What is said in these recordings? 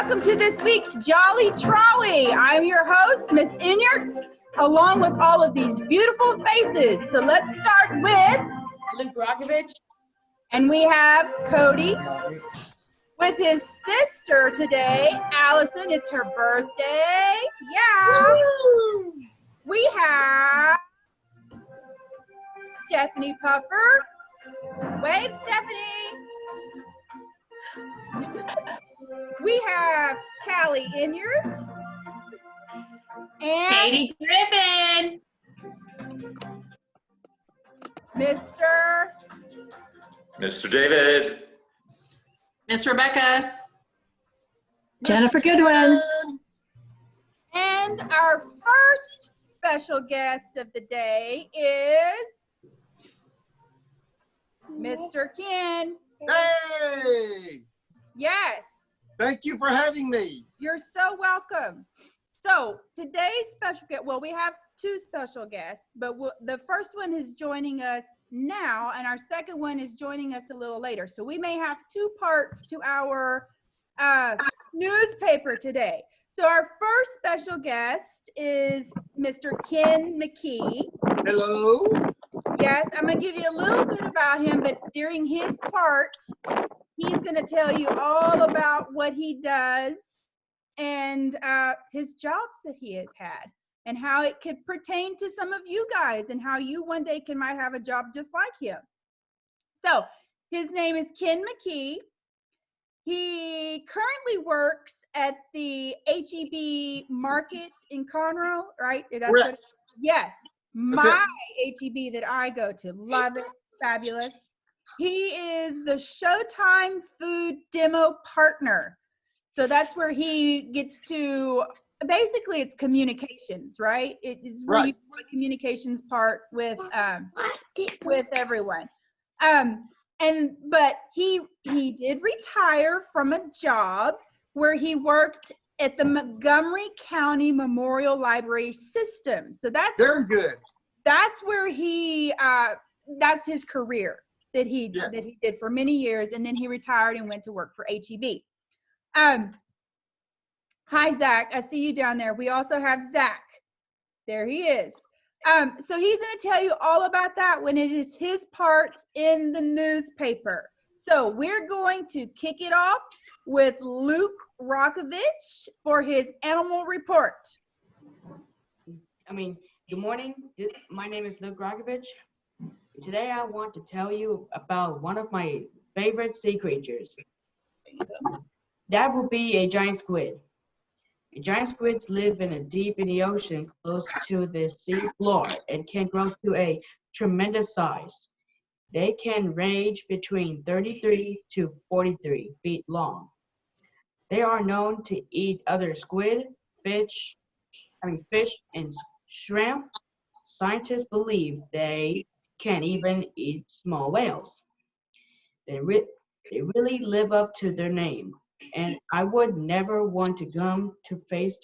welcome to this week's Jolly Trolley. I'm your host, Miss Inyart, along with all of these beautiful faces. So let's start with Luke Rokovich. And we have Cody with his sister today, Allison. It's her birthday. Yeah. Woo! We have Stephanie Puffer. Wave, Stephanie. We have Callie Inyart. And Katie Griffin. Mr. David. Miss Rebecca. Jennifer Goodwin. And our first special guest of the day is Mr. Ken. Hey! Yes. Thank you for having me. You're so welcome. So today's special guest, well, we have two special guests, but the first one is joining us now, and our second one is joining us a little later. So we may have two parts to our newspaper today. So our first special guest is Mr. Ken McKee. Hello. Yes, I'm going to give you a little bit about him, but during his part, he's going to tell you all about what he does and his jobs that he has had and how it could pertain to some of you guys and how you one day might have a job just like him. So his name is Ken McKee. He currently works at the HEB market in Conroe, right? That's Correct. Yes, my HEB that I go to. Love it. Fabulous. He is the Showtime Food Demo Partner. So that's where he gets to, basically it's communications, right? It is where you do the communications part with everyone. But he did retire from a job where he worked at the Montgomery County Memorial Library System. So that's very good. That's where he that's his career that he did for many years, and then he retired and went to work for HEB. Hi Zach, I see you down there. We also have Zach. There he is. So he's going to tell you all about that when it is his parts in the newspaper. So we're going to kick it off with Luke Rokovich for his animal report. Good morning. My name is Luke Rokovich. Today I want to tell you about one of my favorite sea creatures. That would be a giant squid. Giant squids live deep in the ocean close to the sea floor and can grow to a tremendous size. They can range between 33 to 43 feet long. They are known to eat other squid, fish and shrimp. Scientists believe they can even eat small whales. They really live up to their name, and I would never want to come to face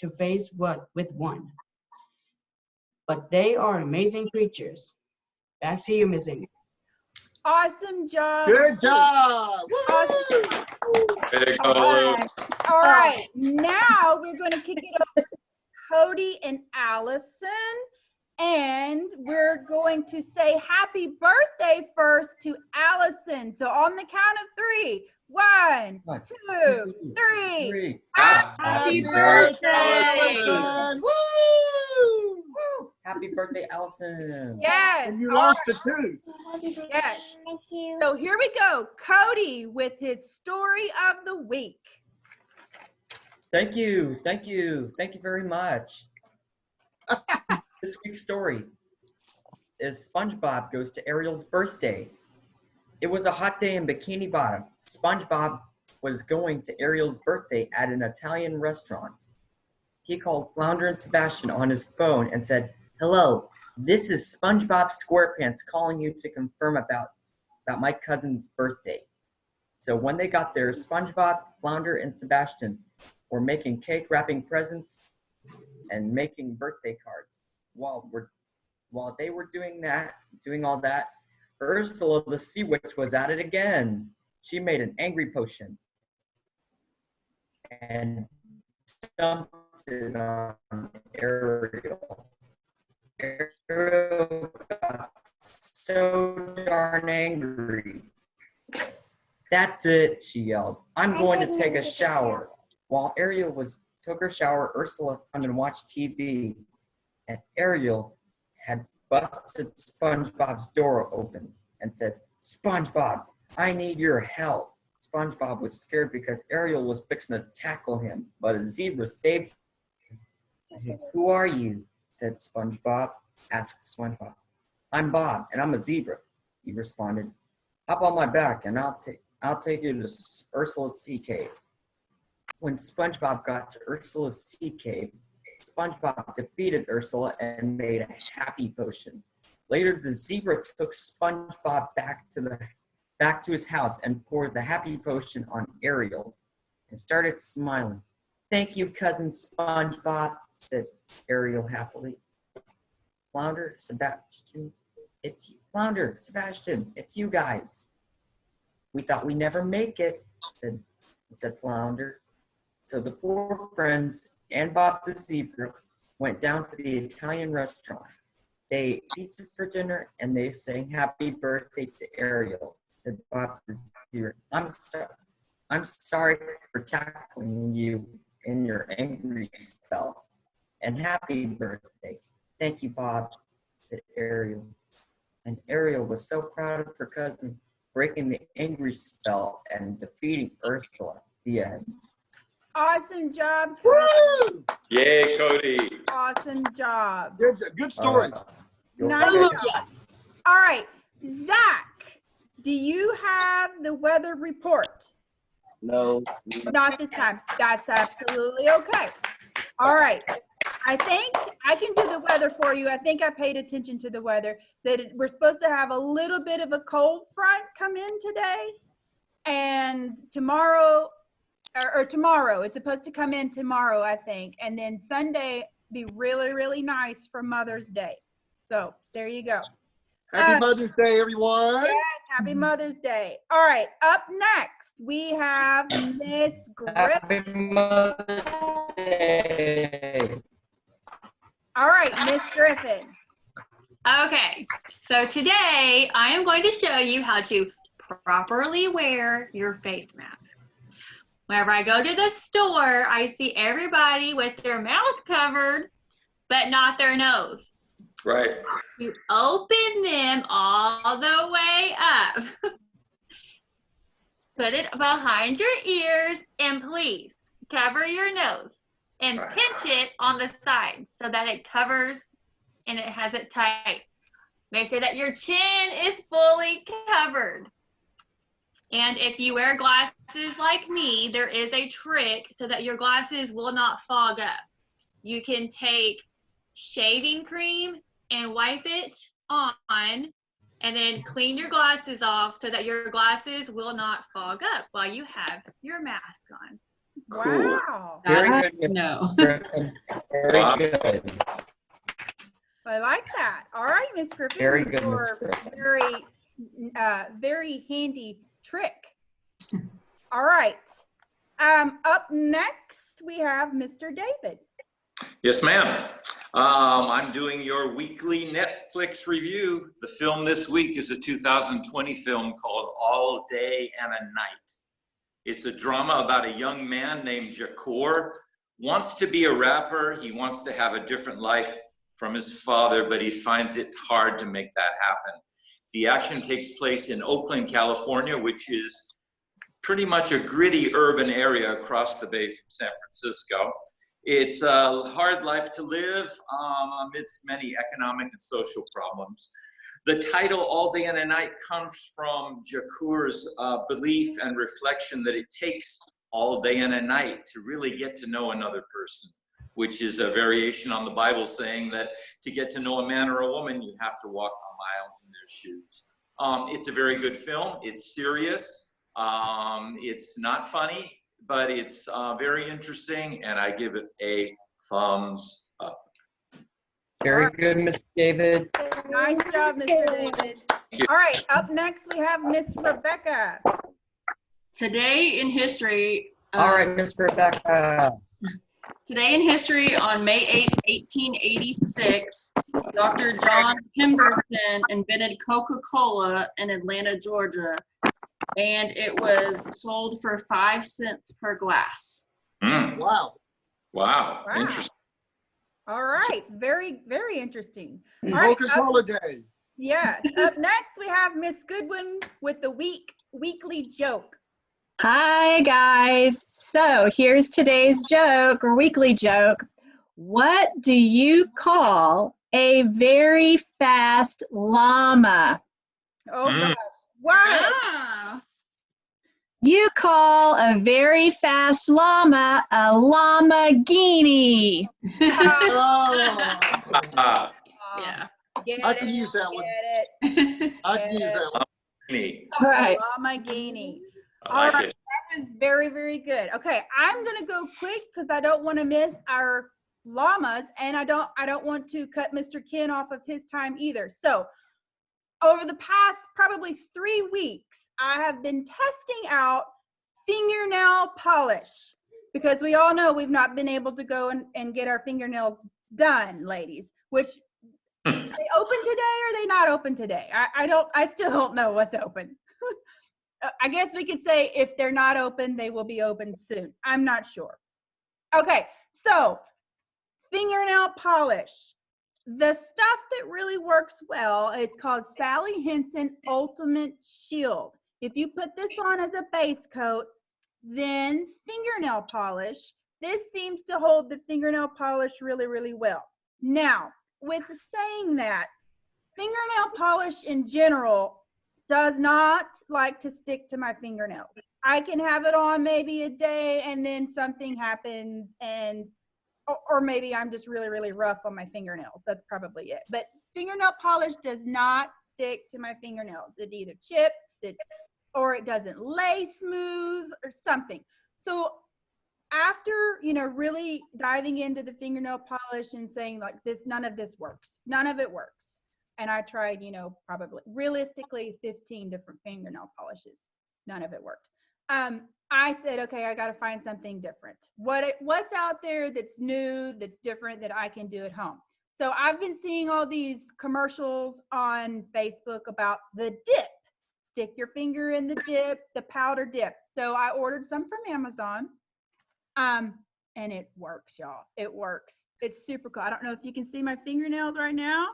with one. But they are amazing creatures. Back to you, Ms. Ingrid. Awesome job. Good job. Awesome. Hey, Luke. All right. Now we're going to kick it over to Cody and Allison. And we're going to say happy birthday first to Allison. So on the count of three. 1, 2, 3. Happy birthday! Allison. Woo! Happy birthday, Allison. Yes. And you lost a tooth. Yes. Thank you. So here we go. Cody with his story of the week. Thank you very much. This week's story is SpongeBob goes to Ariel's birthday. It was a hot day in Bikini Bottom. SpongeBob was going to Ariel's birthday at an Italian restaurant. He called Flounder and Sebastian on his phone and said, "Hello, this is SpongeBob SquarePants calling you to confirm about my cousin's birthday." So when they got there, SpongeBob, Flounder, and Sebastian were making cake, wrapping presents, and making birthday cards. While they were doing all that, Ursula the Sea Witch was at it again. She made an angry potion. and dumped it on Ariel. Ariel got so darn angry. "That's it," she yelled. "I'm going to take a shower." While Ariel took her shower, Ursula found and watched TV, and Ariel had busted SpongeBob's door open and said, "SpongeBob, I need your help." SpongeBob was scared because Ariel was fixing to tackle him, but a zebra saved him. "Who are you?" said SpongeBob. Asked SpongeBob. "I'm Bob, and I'm a zebra," he responded. "Hop on my back, and I'll take you to Ursula's sea cave." When SpongeBob got to Ursula's sea cave, SpongeBob defeated Ursula and made a happy potion. Later, the zebra took SpongeBob back to his house and poured the happy potion on Ariel and started smiling. "Thank you, cousin SpongeBob," said Ariel happily. Flounder, Sebastian, it's you guys. "We thought we'd never make it," said Flounder. So the four friends and Bob the zebra went down to the Italian restaurant. They ate pizza for dinner and they sang "Happy Birthday" to Ariel, said Bob the zebra. I'm sorry for tackling you in your angry spell. And happy birthday." "Thank you, Bob," said Ariel. And Ariel was so proud of her cousin breaking the angry spell and defeating Ursula. The end. Awesome job. Woo! Yay, Cody. Awesome job. Good story. Nice Okay. job. All right, Zach, do you have the weather report? No. Not this time. That's absolutely okay. All right. I think I can do the weather for you. I think I paid attention to the weather. We're supposed to have a little bit of a cold front come in today. And tomorrow, it's supposed to come in tomorrow, I think. And then Sunday be really, really nice for Mother's Day. So there you go. Happy Mother's Day, everyone. Yes, happy Mother's Day. All right, up next, we have Miss Griffin. Happy Mother's Day. All right, Miss Griffin. Okay, so today I am going to show you how to properly wear your face mask. Whenever I go to the store, I see everybody with their mouth covered, but not their nose. Right. You open them all the way up. Put it behind your ears, and please cover your nose and pinch it on the side so that it covers and it has it tight. Make sure that your chin is fully covered. And if you wear glasses like me, there is a trick so that your glasses will not fog up. You can take shaving cream and wipe it on, and then clean your glasses off so that your glasses will not fog up while you have your mask on. Cool. Wow. Very good, Miss No. Griffin. Very Wow. good. I like that. All right, Miss Griffin. Very good, Miss for Griffin. very handy trick. All right. Up next, we have Mr. David. Yes, ma'am. I'm doing your weekly Netflix review. The film this week is a 2020 film called All Day and a Night. It's a drama about a young man named Jakor. Wants to be a rapper. He wants to have a different life from his father, but he finds it hard to make that happen. The action takes place in Oakland, California, which is pretty much a gritty urban area across the bay from San Francisco. It's a hard life to live amidst many economic and social problems. The title, All Day and a Night, comes from Jakur's belief and reflection that it takes all day and a night to really get to know another person, which is a variation on the Bible saying that to get to know a man or a woman, you have to walk a mile in their shoes. It's a very good film. It's serious. It's not funny, but it's very interesting, and I give it a thumbs up. Very good, Mr. David. Nice job, Mr. David. All right, up next, we have Miss Rebecca. Today in history, All right, Miss Rebecca. Today in history, on May 8, 1886, Dr. John Pemberton invented Coca-Cola in Atlanta, Georgia, and it was sold for 5 cents per glass. Mm. Wow. Wow. Wow. Interesting. All right. Very, very interesting. All right. Coca-Cola Day. Yes. Up next, we have Miss Goodwin with the weekly joke. Hi, guys. So here's today's joke or weekly joke. What do you call a very fast llama? Oh, Mm. gosh. What? Oh. You call a very fast llama a llama-guinea. Oh, Ah, Yeah. Get I it, can use that one. Get it. I can use that one. me. All right. Llama-guinea. I All like right. it. That was very, very good. Okay, I'm gonna go quick because I don't want to miss our llamas, and I don't want to cut Mr. Ken off of his time either. So, over the past probably 3 weeks, I have been testing out fingernail polish because we all know we've not been able to go and get our fingernails done, ladies. Which are they open today or are they not open today? I still don't know what's open. I guess we could say if they're not open, they will be open soon. I'm not sure. Okay, so fingernail polish. The stuff that really works well, it's called Sally Hansen Ultimate Shield. If you put this on as a base coat, then fingernail polish, this seems to hold the fingernail polish really, really well. Now, with saying that, fingernail polish in general does not like to stick to my fingernails. I can have it on maybe a day and then something happens or maybe I'm just really, really rough on my fingernails. That's probably it. But fingernail polish does not stick to my fingernails. It either chips or it doesn't lay smooth or something. So after, really diving into the fingernail polish and saying like this, none of this works. None of it works. And I tried, probably realistically 15 different fingernail polishes. None of it worked. I said, okay, I got to find something different. What's out there that's new, that's different that I can do at home? So I've been seeing all these commercials on Facebook about the dip. Stick your finger in the dip, the powder dip. So I ordered some from Amazon. And it works, y'all. It works. It's super cool. I don't know if you can see my fingernails right now,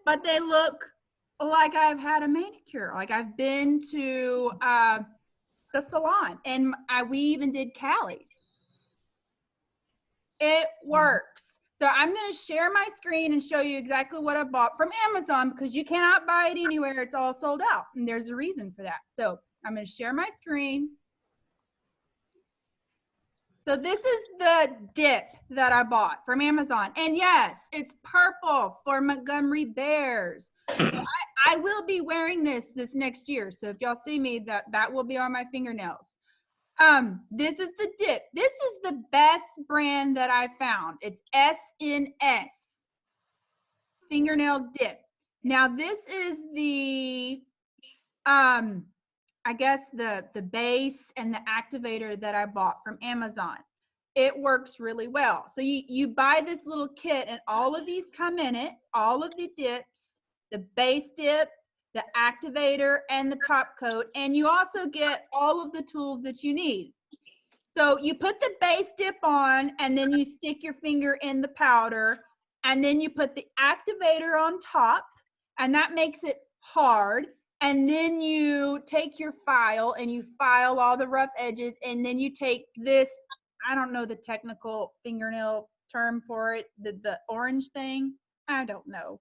but they look like I've had a manicure. Like I've been to the salon, and we even did Callie's. It works. So I'm going to share my screen and show you exactly what I bought from Amazon because you cannot buy it anywhere. It's all sold out, and there's a reason for that. So I'm going to share my screen. So this is the dip that I bought from Amazon. And yes, it's purple for Montgomery Bears. So I will be wearing this next year. So if y'all see me, that will be on my fingernails. This is the dip. This is the best brand that I found. It's SNS fingernail dip. Now this is the I guess the base and the activator that I bought from Amazon. It works really well. So you buy this little kit and all of these come in it, all of the dips, the base dip, the activator, and the top coat. And you also get all of the tools that you need. So you put the base dip on and then you stick your finger in the powder and then you put the activator on top and that makes it hard. And then you take your file and you file all the rough edges and then you take this, I don't know the technical fingernail term for it, the orange thing, I don't know.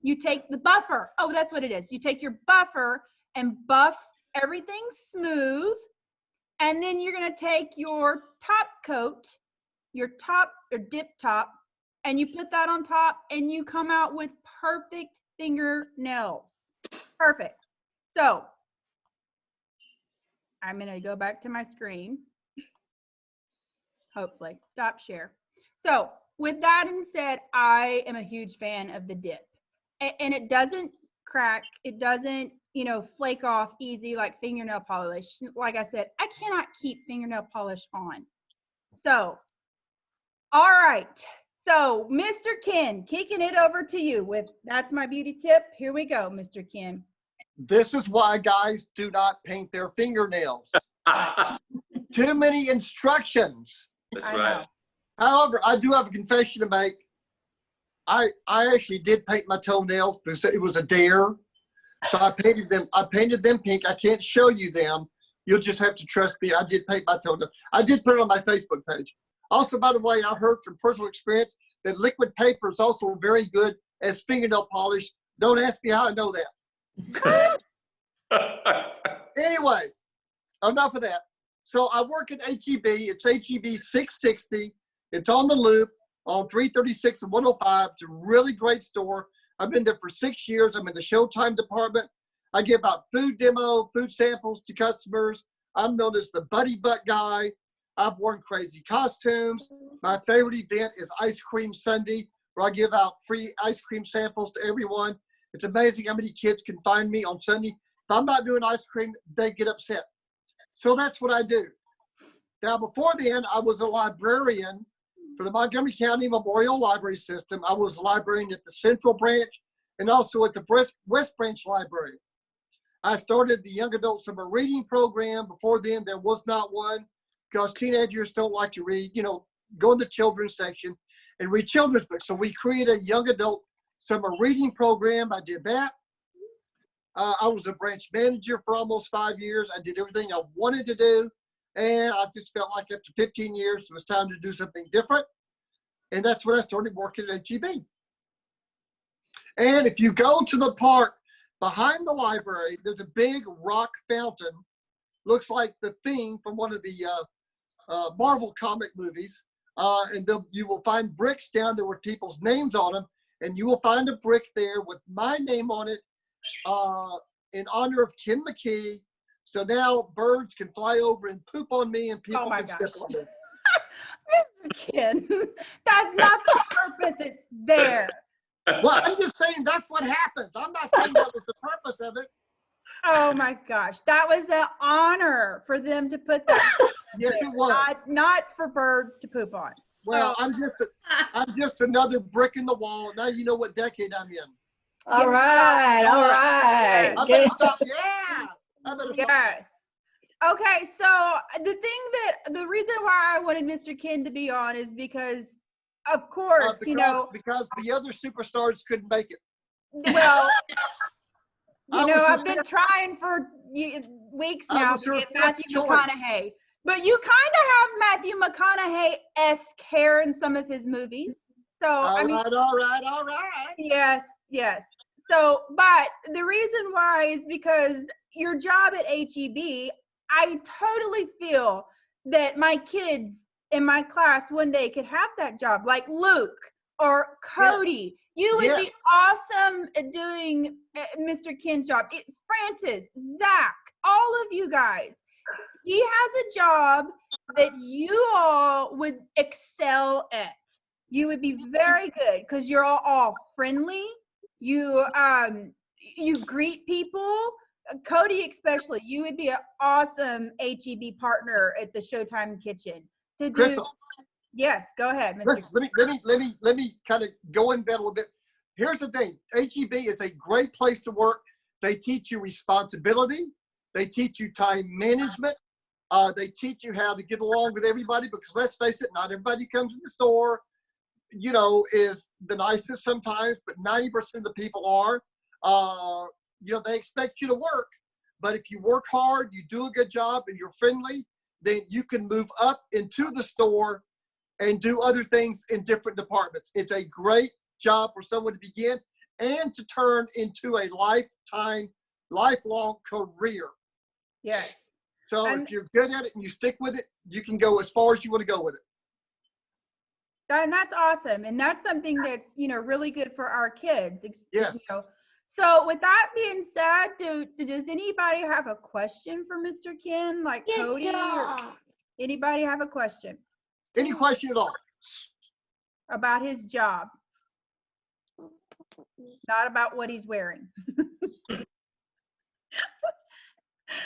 You take the buffer, oh, that's what it is. You take your buffer and buff everything smooth. And then you're gonna take your top coat, your top or dip top, and you put that on top and you come out with perfect fingernails. Perfect. So I'm gonna go back to my screen. Hopefully, stop share. So with that being said, I am a huge fan of the dip. And it doesn't crack. It doesn't, you know, flake off easy like fingernail polish. Like I said, I cannot keep fingernail polish on. So, all right. So, Mr. Ken, kicking it over to you with That's My Beauty Tip. Here we go, Mr. Ken. This is why guys do not paint their fingernails. Too many instructions. That's I right. know. However, I do have a confession to make. I actually did paint my toenails because it was a dare. So I painted them pink. I can't show you them. You'll just have to trust me. I did paint my toenails. I did put it on my Facebook page. Also, by the way, I heard from personal experience that liquid paper is also very good as fingernail polish. Don't ask me how I know that. Anyway, enough of that. So I work at HEB. It's HEB 660. It's on the Loop on 336 and 105. It's a really great store. I've been there for 6 years. I'm in the Showtime department. I give out food demo, food samples to customers. I'm known as the Buddy Butt guy. I've worn crazy costumes. My favorite event is Ice Cream Sunday, where I give out free ice cream samples to everyone. It's amazing how many kids can find me on Sunday. If I'm not doing ice cream, they get upset. So that's what I do. Now, before then, I was a librarian for the Montgomery County Memorial Library System. I was a librarian at the Central Branch and also at the West Branch Library. I started the Young Adult Summer Reading Program. Before then, there was not one because teenagers don't like to read, you know, go in the children's section and read children's books. So we created a Young Adult Summer Reading Program. I did that. I was a branch manager for almost 5 years. I did everything I wanted to do. And I just felt like after 15 years, it was time to do something different. And that's when I started working at HEB. And if you go to the park behind the library, there's a big rock fountain. Looks like the theme from one of the Marvel comic movies. And you will find bricks down there with people's names on them. And you will find a brick there with my name on it in honor of Ken McKee. So now birds can fly over and poop on me and people can step on me. Mr. Ken, that's not the purpose. It's there. Well, I'm just saying that's what happens. I'm not saying that was the purpose of it. Oh my gosh, that was an honor for them to put that. Yes, there. it was. Not for birds to poop on. Well, I'm just another brick in the wall. Now you know what decade I'm in. All right, all right. I better stop. Yeah. I better stop. Yes. Okay, so the reason why I wanted Mr. Ken to be on is because, of course, because the other superstars couldn't make it. Well, I've been trying for weeks now to get Matthew McConaughey. But you kind of have Matthew McConaughey-esque hair in some of his movies. So, All right. Yes. So, but the reason why is because your job at HEB, I totally feel that my kids in my class one day could have that job, like Luke or Cody. Yes. You would be awesome at doing Mr. Ken's job. Francis, Zach, all of you guys. He has a job that you all would excel at. You would be very good because you're all friendly. You greet people. Cody especially, you would be an awesome HEB partner at the Showtime kitchen. Crystal. Yes, go ahead, Mr. Listen, let me kind of go into that a little bit. Here's the thing. HEB is a great place to work. They teach you responsibility. They teach you time management. They teach you how to get along with everybody because let's face it, not everybody who comes in the store, is the nicest sometimes, but 90% of the people are. They expect you to work, but if you work hard, you do a good job, and you're friendly, then you can move up into the store and do other things in different departments. It's a great job for someone to begin and to turn into a lifelong career. Yes. So if you're good at it and you stick with it, you can go as far as you want to go with it. And that's awesome. And that's something that's, really good for our kids. Yes. So with that being said, does anybody have a question for Mr. Ken? Like Cody or anybody have a question? Any question at all? About his job. Not about what he's wearing.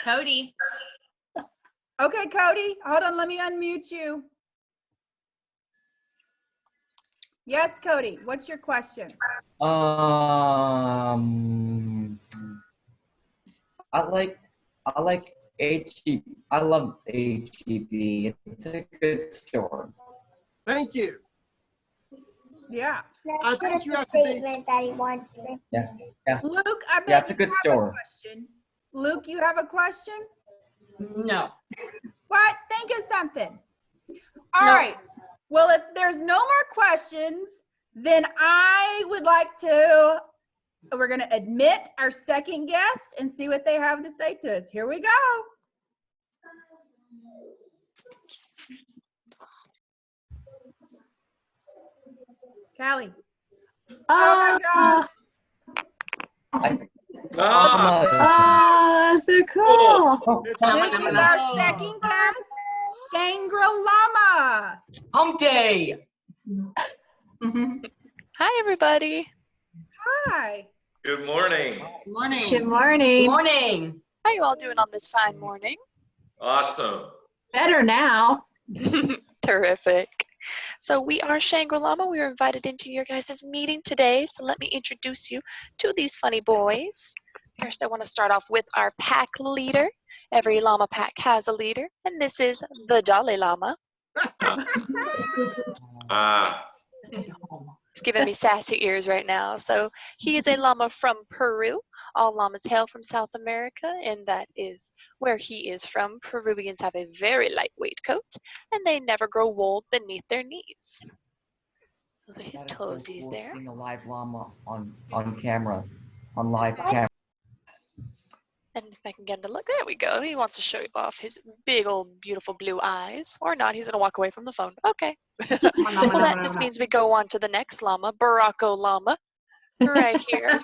Cody. Okay, Cody, hold on, let me unmute you. Yes, Cody, what's your question? I like HEB. I love HEB. It's a good store. Thank you. Yeah. I think you have to be. That he wants to. Yeah, yeah, Luke, I bet yeah. It's a you good have store. question. Luke, you have a question? No. What? Think of something. All right. Well, if there's no more questions, then I would like to, we're going to admit our second guest and see what they have to say to us. Here we go. Callie. Oh my gosh. Oh, so cool. It's This is our second guest, ShangriLlama. Hump day. Hi, everybody. Hi. Good morning. Morning. Good morning. Morning. How you all doing on this fine morning? Awesome. Better now. Terrific. So we are ShangriLlama. We were invited into your guys' meeting today. So let me introduce you to these funny boys. First, I want to start off with our pack leader. Every llama pack has a leader, and this is the Dalai Lama. He's giving me sassy ears right now. So he is a llama from Peru. All llamas hail from South America, and that is where he is from. Peruvians have a very lightweight coat, and they never grow wool beneath their knees. Those are his toesies there. Seeing a live llama on camera, on live camera. And if I can get him to look, there we go. He wants to show you off his big old beautiful blue eyes. Or not, he's gonna walk away from the phone. Okay. Well, that just means we go on to the next llama, Baracko Llama, right here.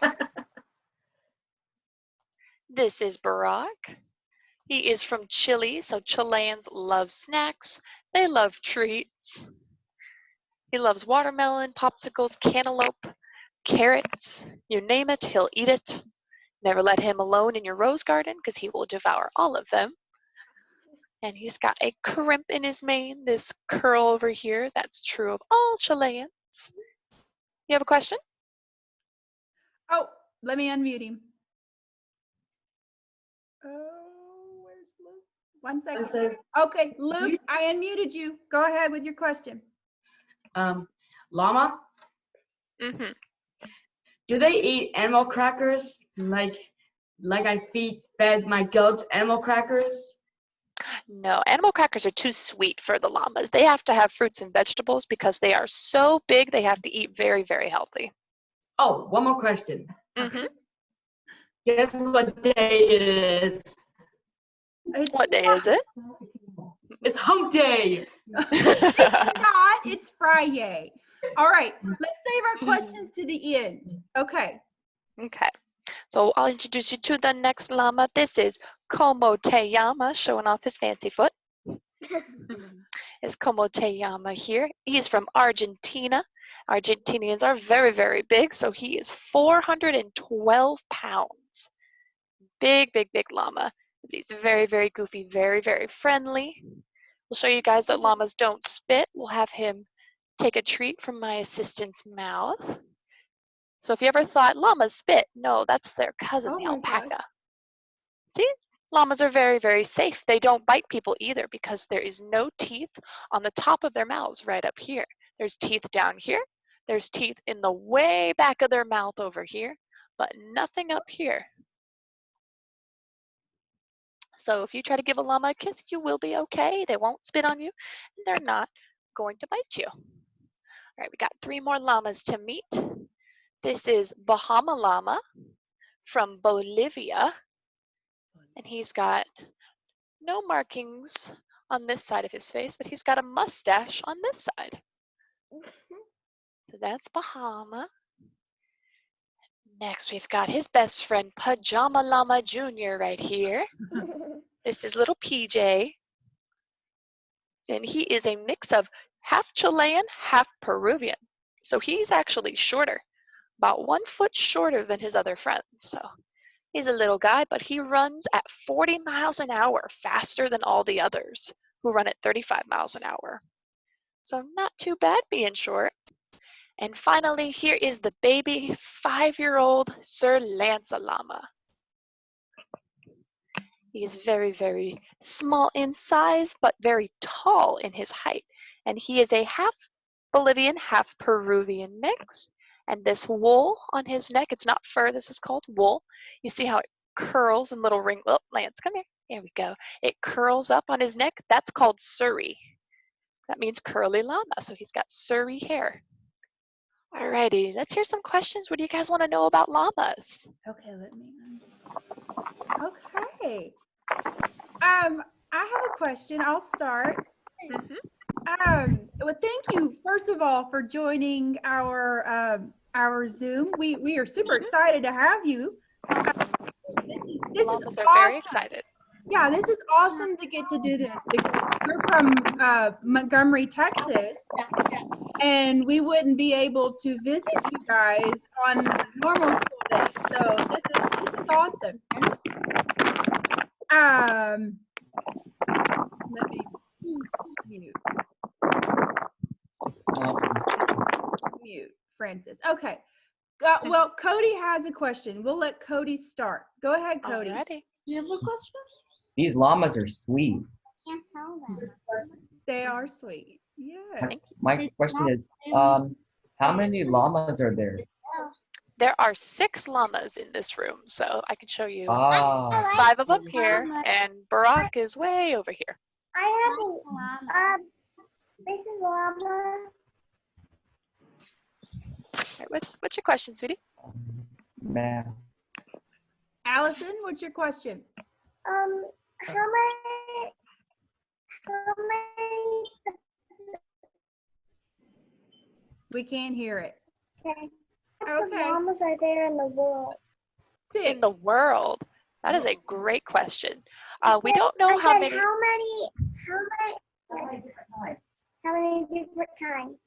This is Barack. He is from Chile, so Chileans love snacks. They love treats. He loves watermelon, popsicles, cantaloupe, carrots, you name it, he'll eat it. Never let him alone in your rose garden because he will devour all of them. And he's got a crimp in his mane, this curl over here. That's true of all Chileans. You have a question? Oh, let me unmute him. Oh, where's Luke? 1 second. Okay, Luke, I unmuted you. Go ahead with your question. Llama, Mm-hmm. do they eat animal crackers like I fed my goats animal crackers? No, animal crackers are too sweet for the llamas. They have to have fruits and vegetables because they are so big, they have to eat very, very healthy. Oh, one more question. Mm-hmm. Guess what day it is? What day is it? It's hump day. It's not, it's Friday. All right, let's save our questions to the end. Okay. Okay, so I'll introduce you to the next llama. This is Como Te Llama, showing off his fancy foot. It's Como Te Llama here. He's from Argentina. Argentinians are very, very big, so he is 412 pounds. Big, big, big llama. He's very, very goofy, very, very friendly. We'll show you guys that llamas don't spit. We'll have him take a treat from my assistant's mouth. So if you ever thought llamas spit, no, that's their cousin, the alpaca. See? Llamas are very, very safe. They don't bite people either because there is no teeth on the top of their mouths right up here. There's teeth down here. There's teeth in the way back of their mouth over here, but nothing up here. So if you try to give a llama a kiss, you will be okay. They won't spit on you, and they're not going to bite you. All right, we got 3 more llamas to meet. This is Bahama Llama from Bolivia, and he's got no markings on this side of his face, but he's got a mustache on this side. So that's Bahama. Next, we've got his best friend, Pajama Llama Jr. right here. This is little PJ, and he is a mix of half Chilean, half Peruvian. So he's actually shorter, about 1 foot shorter than his other friends. So He's a little guy, but he runs at 40 miles an hour, faster than all the others who run at 35 miles an hour. So not too bad being short. And finally, here is the baby 5-year-old Sir Lance-a-Llama. He is very, very small in size, but very tall in his height. And he is a half Bolivian, half Peruvian mix. And this wool on his neck, it's not fur, this is called wool. You see how it curls in little ring. Oh, Lance, come here. There we go. It curls up on his neck. That's called Surrey. That means curly llama. So he's got Surrey hair. Alrighty, let's hear some questions. What do you guys want to know about llamas? Okay, let me. Okay. I have a question. I'll start. Well, thank you first of all for joining our Zoom. We are super excited to have you. This Llamas is are awesome. very excited. Yeah, this is awesome to get to do this because we're from Montgomery, Texas, and we wouldn't be able to visit you guys on normal school days. So this is awesome. Let me mute. Mute, Francis. Okay. Well, Cody has a question. We'll let Cody start. Go ahead, Cody. Alrighty. You have a question? These llamas are sweet. Can't tell them. They are sweet. Yeah. My question is, how many llamas are there? There are 6 llamas in this room, so I can show you Ah, 5 of them here, and Barack is way over here. I have a this is llama. All right, what's your question, sweetie? man. Allison, what's your question? How many We can't hear it. okay. Okay. llamas are there in the world? In the world? That is a great question. We don't know how many. How many different kinds?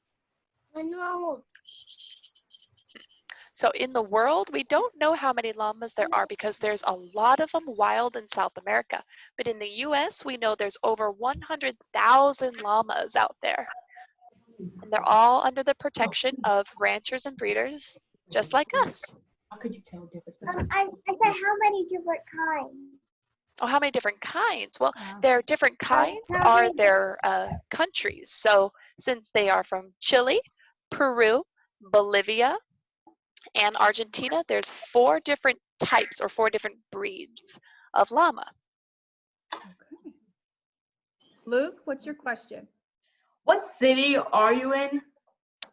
So in the world, we don't know how many llamas there are because there's a lot of them wild in South America. But in the US, we know there's over 100,000 llamas out there. And they're all under the protection of ranchers and breeders, just like us. How could you tell difference? I said how many different kinds? Oh, how many different kinds? Well, Wow. their different kinds are their countries. So since they are from Chile, Peru, Bolivia, and Argentina, there's 4 different types or 4 different breeds of llama. Okay. Luke, what's your question? What city are you in?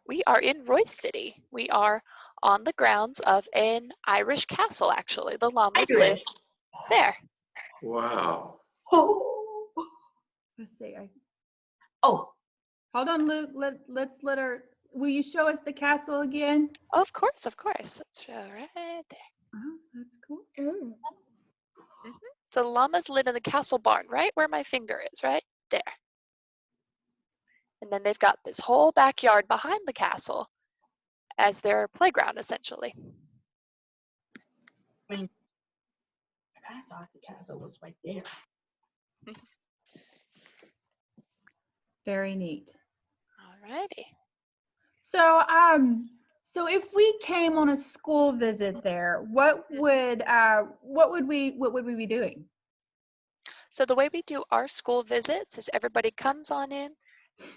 We are in Royce City. We are on the grounds of an Irish castle, actually. The llamas live there. Wow. Oh. Let's see. Oh, Hold on, Luke. Let's let her. Will you show us the castle again? Of course, of course. That's right there. Oh, that's cool. So the llamas live in the castle barn, right where my finger is, right there. And then they've got this whole backyard behind the castle as their playground, essentially. I kind of thought the castle was right there. Very neat. Alrighty. So if we came on a school visit there, what would we be doing? So the way we do our school visits is everybody comes on in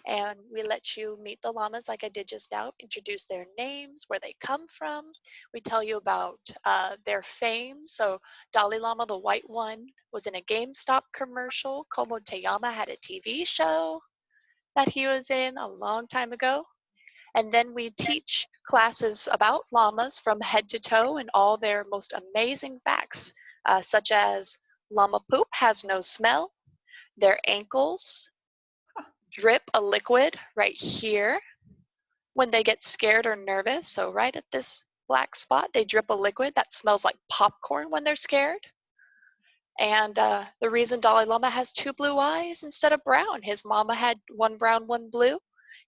and we let you meet the llamas like I did just now, introduce their names, where they come from. We tell you about their fame. So Dalai Lama, the white one, was in a GameStop commercial. Como Te Llama had a TV show that he was in a long time ago. And then we teach classes about llamas from head to toe and all their most amazing facts, such as llama poop has no smell, their ankles drip a liquid right here when they get scared or nervous. So right at this black spot, they drip a liquid that smells like popcorn when they're scared. And the reason Dalai Lama has 2 blue eyes instead of brown, his mama had 1 brown, 1 blue.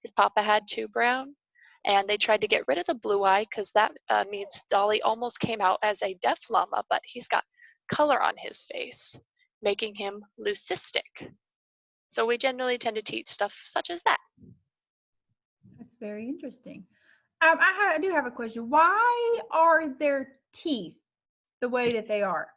His papa had 2 brown. And they tried to get rid of the blue eye because that means Dolly almost came out as a deaf llama, but he's got color on his face, making him leucistic. So we generally tend to teach stuff such as that. That's very interesting. I do have a question. Why are their teeth the way that they are?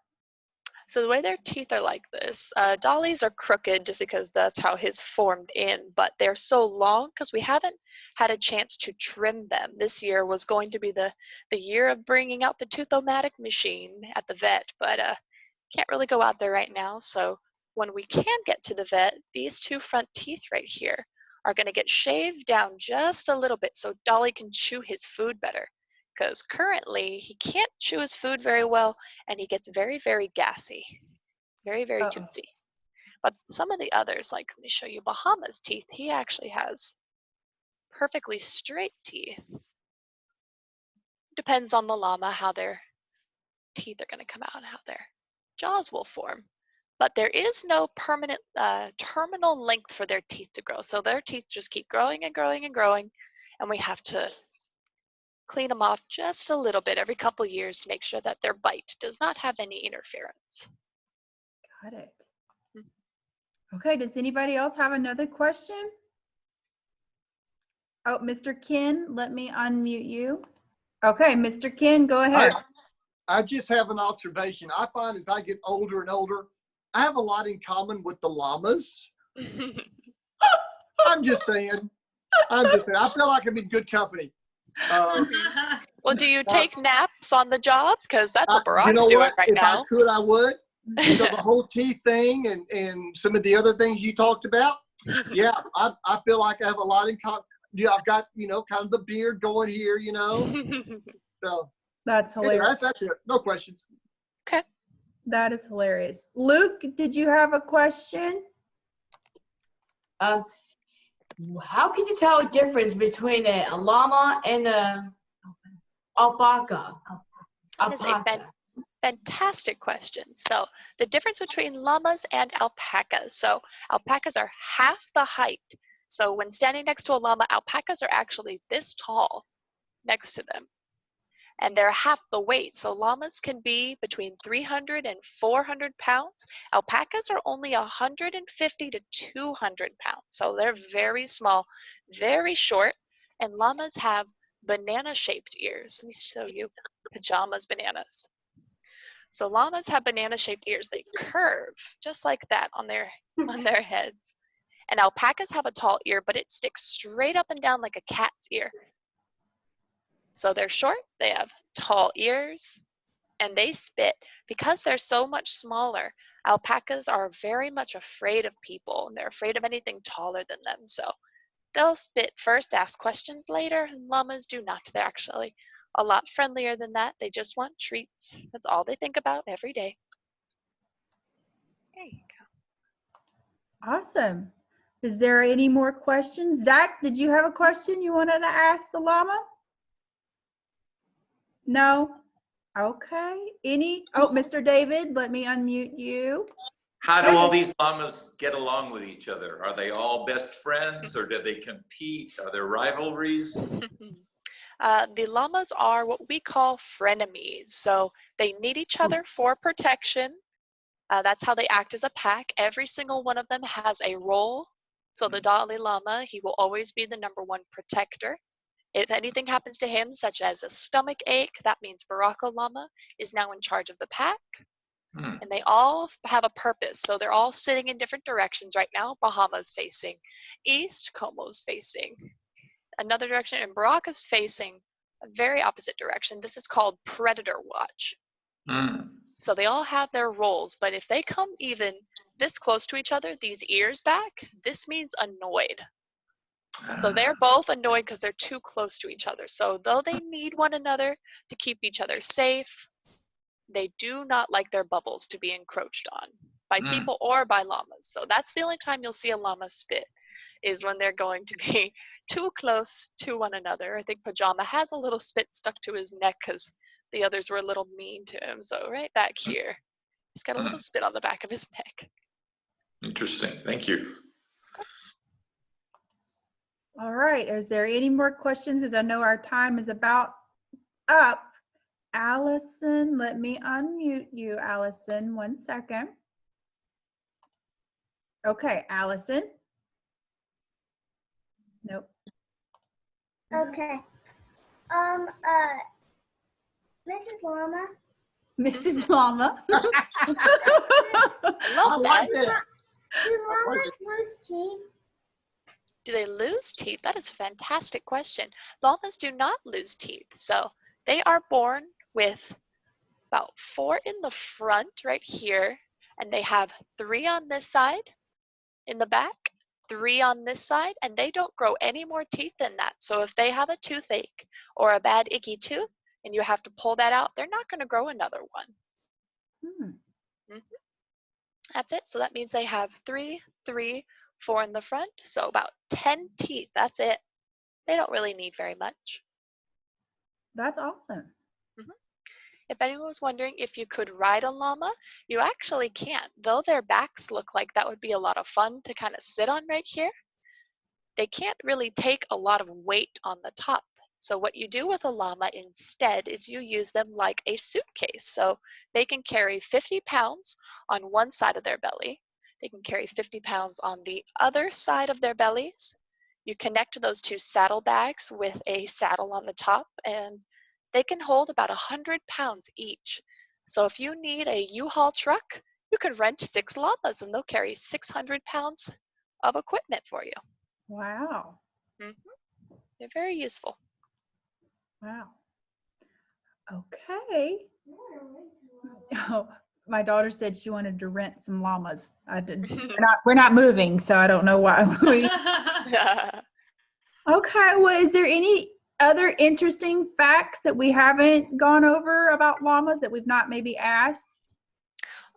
So the way their teeth are like this, Dolly's are crooked just because that's how his formed in, but they're so long because we haven't had a chance to trim them. This year was going to be the year of bringing out the Tooth-O-Matic machine at the vet, but can't really go out there right now. So when we can get to the vet, these two front teeth right here are going to get shaved down just a little bit so Dolly can chew his food better. Because currently he can't chew his food very well and he gets very, very gassy, very, very tootsie. But some of the others, like let me show you Bahama's teeth, he actually has perfectly straight teeth. Depends on the llama how their teeth are going to come out and how their jaws will form. But there is no permanent terminal length for their teeth to grow. So their teeth just keep growing and growing and growing, and we have to clean them off just a little bit every couple years to make sure that their bite does not have any interference. Got it. Okay, does anybody else have another question? Oh, Mr. Ken, let me unmute you. Okay, Mr. Ken, go ahead. I just have an observation. I find as I get older and older, I have a lot in common with the llamas. I'm just saying. I feel like I'm in good company. Well, do you take naps on the job? Because that's what Barack's you know doing what? right if now. I could, I would. You know, the whole teeth thing and some of the other things you talked about. Yeah, I feel like I have a lot in common. Yeah, I've got, you know, kind of the beard going here, you know. So That's hilarious. anyway, that's it. No questions. Okay. That is hilarious. Luke, did you have a question? How can you tell a difference between a llama and a alpaca? That is a fantastic question. So the difference between llamas and alpacas. So alpacas are half the height. So when standing next to a llama, alpacas are actually this tall next to them. And they're half the weight. So llamas can be between 300 and 400 pounds. Alpacas are only 150 to 200 pounds. So they're very small, very short. And llamas have banana-shaped ears. Let me show you pajamas bananas. So llamas have banana-shaped ears. They curve just like that on their heads. And alpacas have a tall ear, but it sticks straight up and down like a cat's ear. So they're short, they have tall ears, and they spit. Because they're so much smaller, alpacas are very much afraid of people, and they're afraid of anything taller than them. So they'll spit first, ask questions later, and llamas do not. They're actually a lot friendlier than that. They just want treats. That's all they think about every day. There you go. Awesome. Is there any more questions? Zach, did you have a question you wanted to ask the llama? No? Okay. Oh, Mr. David, let me unmute you. How do all these llamas get along with each other? Are they all best friends or do they compete? Are there rivalries? The llamas are what we call frenemies. So they need each other for protection. That's how they act as a pack. Every single one of them has a role. So the Dalai Lama, he will always be the #1 protector. If anything happens to him, such as a stomach ache, that means Baraka Lama is now in charge of the pack. And they all have a purpose. So they're all sitting in different directions right now. Bahama's facing east, Como's facing another direction, and Baraka's facing a very opposite direction. This is called predator watch. So they all have their roles, but if they come even this close to each other, these ears back, this means annoyed. So they're both annoyed because they're too close to each other. So though they need one another to keep each other safe, they do not like their bubbles to be encroached on by people or by llamas. So that's the only time you'll see a llama spit, is when they're going to be too close to one another. I think Pajama has a little spit stuck to his neck because the others were a little mean to him. So right back here, he's got a little spit on the back of his neck. Interesting. Thank you. Of course. All right. right. Is there any more questions? Because I know our time is about up. Allison, let me unmute you, Allison. 1 second. Okay, Allison. Nope. Okay. Mrs. Llama. Mrs. Llama. I I love like that. that. Do llamas lose teeth? Do they lose teeth? That is a fantastic question. Llamas do not lose teeth. So they are born with about 4 in the front right here, and they have 3 on this side in the back, 3 on this side, and they don't grow any more teeth than that. So if they have a toothache or a bad icky tooth and you have to pull that out, they're not going to grow another one. Hmm. That's it. So that means they have 3, 3, 4 in the front. So about 10 teeth. That's it. They don't really need very much. That's awesome. If anyone was wondering if you could ride a llama, you actually can't. Though their backs look like that would be a lot of fun to kind of sit on right here, they can't really take a lot of weight on the top. So what you do with a llama instead is you use them like a suitcase. So they can carry 50 pounds on one side of their belly. They can carry 50 pounds on the other side of their bellies. You connect those 2 saddlebags with a saddle on the top, and they can hold about 100 pounds each. So if you need a U-Haul truck, you can rent 6 llamas and they'll carry 600 pounds of equipment for you. Wow. They're very useful. Wow. Okay. Oh, my daughter said she wanted to rent some llamas. I didn't. We're not moving, so I don't know why. Okay. Well, is there any other interesting facts that we haven't gone over about llamas that we've not maybe asked?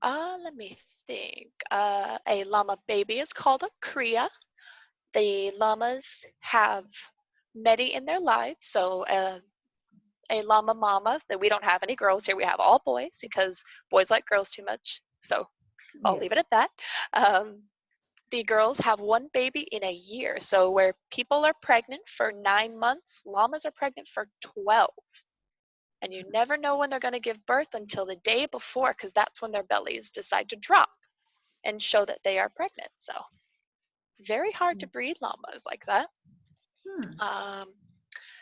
Let me think. A llama baby is called a cria. The llamas have many in their lives. So a llama mama, that we don't have any girls here. We have all boys because boys like girls too much. So I'll leave it at that. The girls have 1 baby in a year. So where people are pregnant for 9 months, llamas are pregnant for 12. And you never know when they're going to give birth until the day before, because that's when their bellies decide to drop and show that they are pregnant. So it's very hard to breed llamas like that.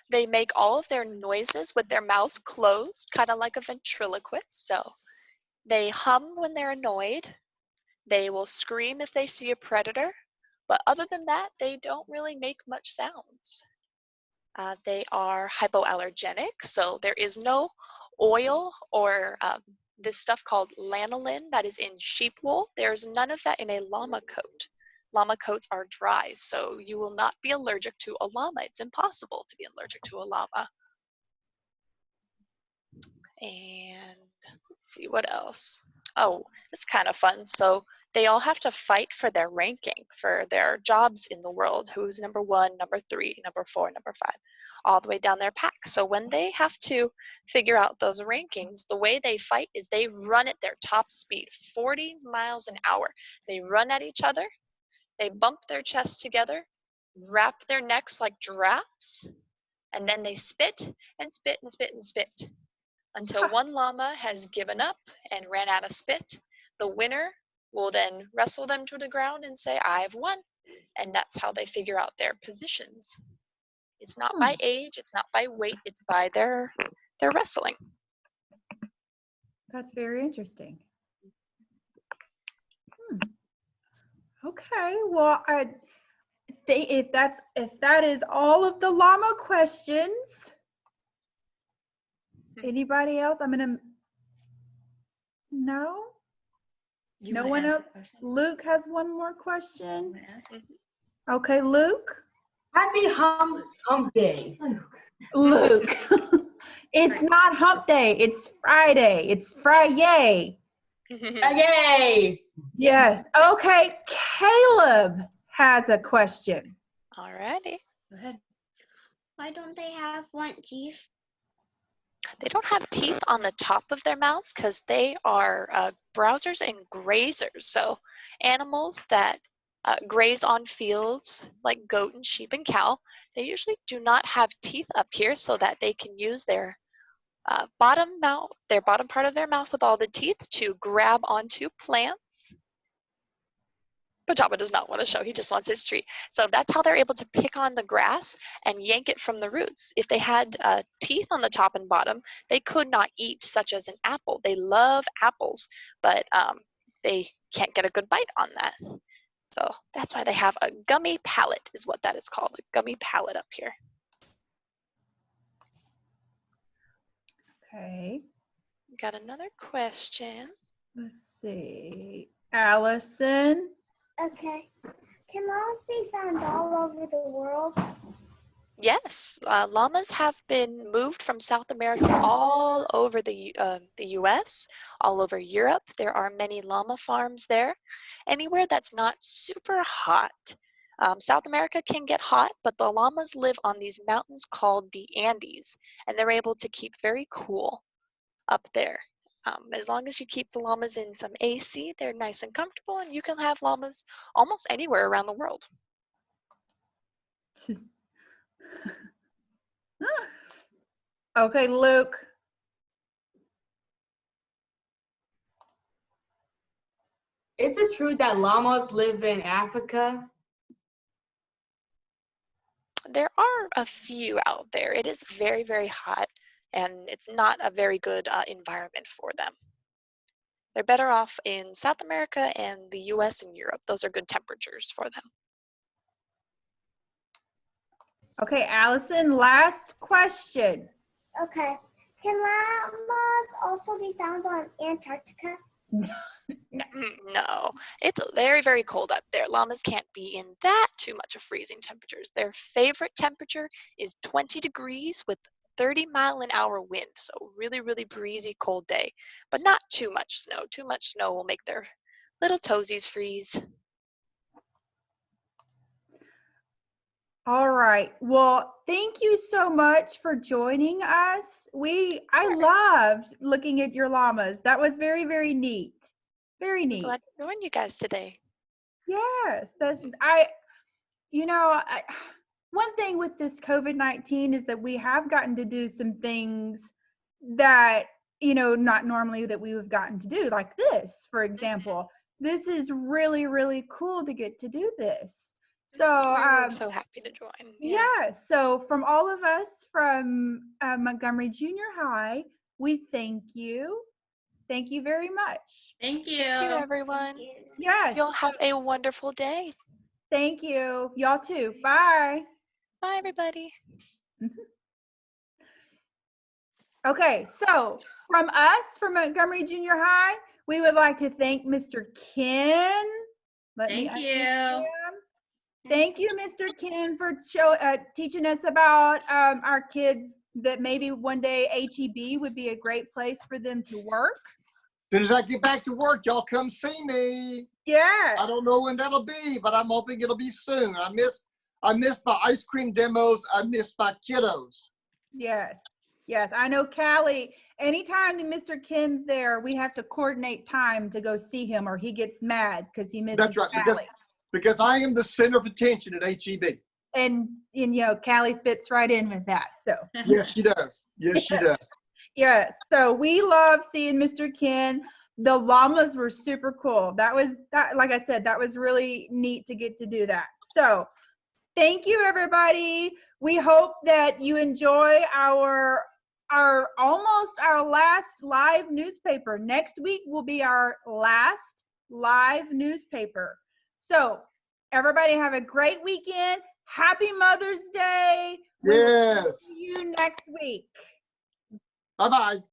They make all of their noises with their mouths closed, kind of like a ventriloquist. So they hum when they're annoyed. They will scream if they see a predator. But other than that, they don't really make much sounds. They are hypoallergenic, so there is no oil or this stuff called lanolin that is in sheep wool. There's none of that in a llama coat. Llama coats are dry, so you will not be allergic to a llama. It's impossible to be allergic to a llama. And let's see, what else? Oh, it's kind of fun. So they all have to fight for their ranking, for their jobs in the world. Who's number 1, number 3, number 4, number 5, all the way down their pack. So when they have to figure out those rankings, the way they fight is they run at their top speed, 40 miles an hour. They run at each other. They bump their chests together, wrap their necks like giraffes, and then they spit and spit and spit and spit until one llama has given up and ran out of spit. The winner will then wrestle them to the ground and say, "I've won." And that's how they figure out their positions. It's not by age, it's not by weight, it's by their wrestling. That's very interesting. Okay, well, I think if that is all of the llama questions, anybody else? No? No one else? Luke has one more question. Okay, Luke. Happy hump day. Luke. It's not hump day, it's Friday. It's Friday. Yay! Yes. Okay, Caleb has a question. Alrighty. Go ahead. Why don't they have front teeth? They don't have teeth on the top of their mouths because they are browsers and grazers. So animals that graze on fields like goat and sheep and cow. They usually do not have teeth up here so that they can use their bottom part of their mouth with all the teeth to grab onto plants. But Jabba does not want to show, he just wants his treat. So that's how they're able to pick on the grass and yank it from the roots. If they had teeth on the top and bottom, they could not eat, such as an apple. They love apples, but they can't get a good bite on that. So that's why they have a gummy palate, is what that is called, a gummy palate up here. Okay. Got another question. Let's see. Allison. Okay. Can llamas be found all over the world? Yes, llamas have been moved from South America all over the U.S., all over Europe. There are many llama farms there. Anywhere that's not super hot. South America can get hot, but the llamas live on these mountains called the Andes, and they're able to keep very cool up there. As long as you keep the llamas in some AC, they're nice and comfortable, and you can have llamas almost anywhere around the world. Okay, Luke. Is it true that llamas live in Africa? There are a few out there. It is very, very hot, and it's not a very good environment for them. They're better off in South America and the US and Europe. Those are good temperatures for them. Okay, Allison, last question. Okay. Can llamas also be found on Antarctica? No, it's very, very cold up there. Llamas can't be in that too much of freezing temperatures. Their favorite temperature is 20 degrees with 30-mile-an-hour wind. So really, really breezy, cold day, but not too much snow. Too much snow will make their little toesies freeze. All right. Well, thank you so much for joining us. I loved looking at your llamas. That was very, very neat. Very I'm neat. glad to join you guys today. Yes, one thing with this COVID-19 is that we have gotten to do some things that, not normally that we have gotten to do, like this, for example. This is really, really cool to get to do this. So We're so happy to join. yeah, so from all of us from Montgomery Junior High, we thank you. Thank you very much. Thank you. Thank you, everyone. Yes. You'll have a wonderful day. Thank you. Y'all too. Bye. Bye, everybody. Okay, so from us, from Montgomery Junior High, we would like to thank Mr. Ken. Thank you. Thank you, Mr. Ken, for teaching us about our kids, that maybe one day HEB would be a great place for them to work. As soon as I get back to work, y'all come see me. Yes. I don't know when that'll be, but I'm hoping it'll be soon. I miss my ice cream demos. I miss my kiddos. Yes. Yes. I know Callie, anytime that Mr. Ken's there, we have to coordinate time to go see him, or he gets mad because he misses That's right, Callie. because I am the center of attention at HEB. And Callie fits right in with that. So Yes, she does. Yes, she does. yes. So we love seeing Mr. Ken. The llamas were super cool. That, like I said, that was really neat to get to do that. So thank you, everybody. We hope that you enjoy our last live newspaper. Next week will be our last live newspaper. So everybody have a great weekend. Happy Mother's Day. We will Yes. see you next week. Bye-bye.